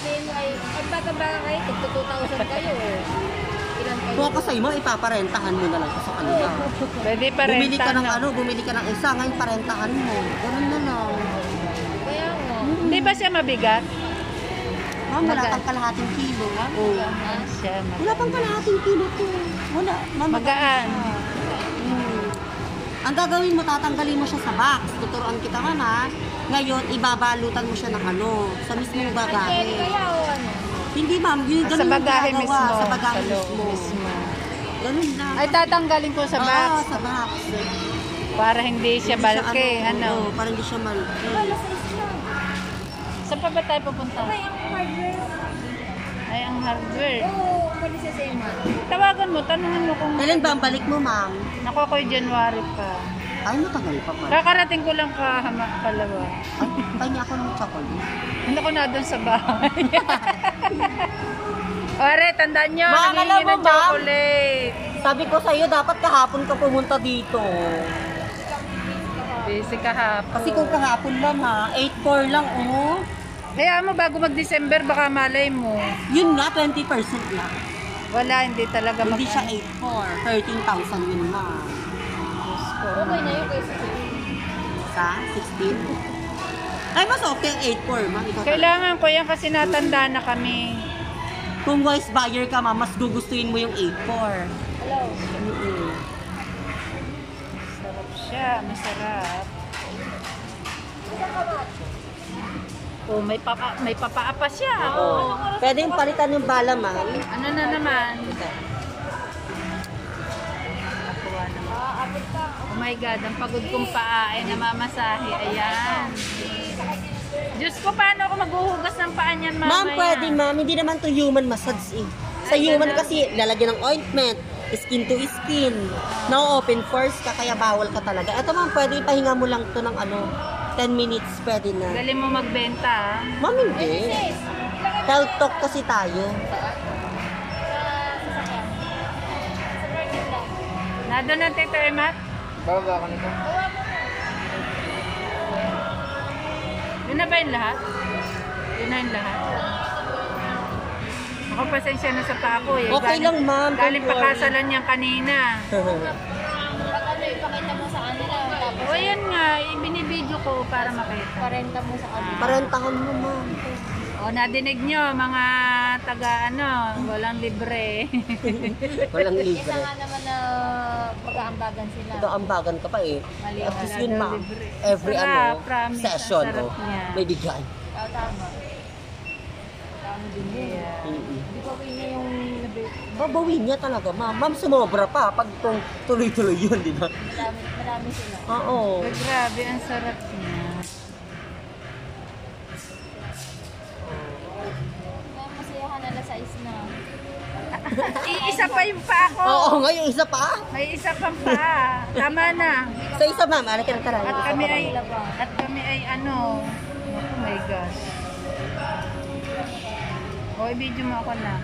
sabihin mo ay, ang baga-baga kayo, tigto 2,000 kayo. Ilan kayo? Kung ako sa imo, ipaparentahan mo na lang sa kanila. Pwede pa rin. Bumili ka ng isa, ngayon parentahan mo. Ganun na lang. Kaya nga. Hindi ba siya mabigat? Ma'am, wala pang kalahating kilo. Oh. Siya Wala pang kalahating kilo to. Wala. Ma'am, magaan. Ang gagawin mo, tatanggalin mo siya sa box. Tuturuan kita nga na. Ngayon, ibabalutan mo siya ng ano, sa mismong bagahe. Kaya o ano? Hindi ma'am, yung Sa bagahe mismo. Sa bagahe Sa loob mismo. Ganun lang. Ay, tatanggalin ko sa box. Oo, sa box. Para hindi siya balke. Ano? Para hindi siya malke. Saan pa ba tayo pupunta? Ay, ang hardware. Ay, ang hardware. Oo, umalis sa Sema. Tawagan mo, tanungin mo kung... Kailan ba ang balik mo, ma'am? Naku, ako'y January pa. Ay, matagal pa pala. Kakarating ko lang palawa. Ay, pahingi ako ng chocolate. Hindi ko na doon sa bahay. Ore, tandaan nyo, Ma'am, alam nangingi mo, ng chocolate. Sabi ko sa iyo, dapat kahapon ka pumunta dito. Busy kahapon. Kasi kung kahapon lang ha, 8-4 lang, oh. Kaya mo, bago mag-December, baka malay mo. Yun nga, 20% lang. Wala, hindi talaga Hindi siya 8-4. 13,000 yun na. Okay na yun kaysa Sa 16? Ay, mas okay ang 8-4, ma'am. Ikaw Kailangan ko yan kasi natanda na kami. Kung wise buyer ka, ma'am, mas gugustuhin mo yung 8-4. Hello. Sarap siya, masarap. Oh, may papaapa siya. Oo. Pwede yung palitan yung bala, ma'am. Ano na naman? Oh my God, ang pagod kong paa ay namamasahe. Ayan. Diyos ko, paano ako maghuhugas ng paa niyan mamaya? Ma'am, pwede, ma'am. Hindi naman to human massage eh. Sa human kasi, lalagyan ng ointment, skin to skin. No open pores ka, kaya bawal ka talaga. Ito, ma'am, pwede ipahinga mo lang to ng 10 minutes, pwede na. Galing mo magbenta, ah. Ma'am, hindi. Health talk kasi tayo. Nandun na Tito Emat? Baba ka nito. Yun na ba yung lahat? Yun na yung lahat? Ako, pasensya na sa paa ko eh. Okay lang, ma'am. Galing pakasalan niya kanina. Pag ano, ipakita mo sa kanila. Tapos, O yan nga, ibinibidyo ko para makita. parenta mo sa kanila. Parentahan mo, ma'am. O, nadinig nyo, mga taga walang libre. Walang Isa libre. nga naman na mag-aambagan sila. Ito, ambagan ka pa eh. Mali, At least wala yun, daw ma'am. libre. Every Sarap, promise, session, ang sarap oh, niya. may bigay. Tama. Tama din yun. Yeah. Hindi ko niya yung Babawin niya talaga, ma'am. Ma'am, sumobra pa pag kung tuloy-tuloy yun, di ba? marami sila. Oo. Pero grabe, ang sarap niya. Masiyahan nila sa na. Isa pa yung paa ko. Oo, ngayon isa pa. May isa pang paa. Tama na. Sa isa, ma'am. Ano ka ng karaya? At kami ay ano. Oh my gosh. O, i-video mo ako na.